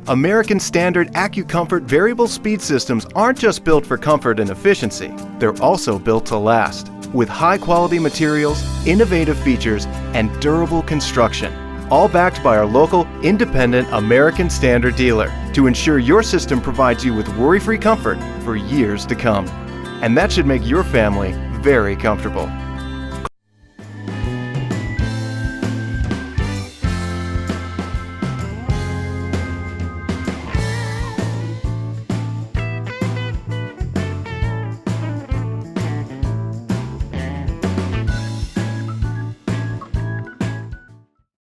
American Standard AccuComfort variable speed systems aren't just built for comfort and efficiency, they're also built to last, with high-quality materials, innovative features, and durable construction, all backed by our local, independent American Standard dealer to ensure your system provides you with worry-free comfort for years to come. And that should make your family very comfortable.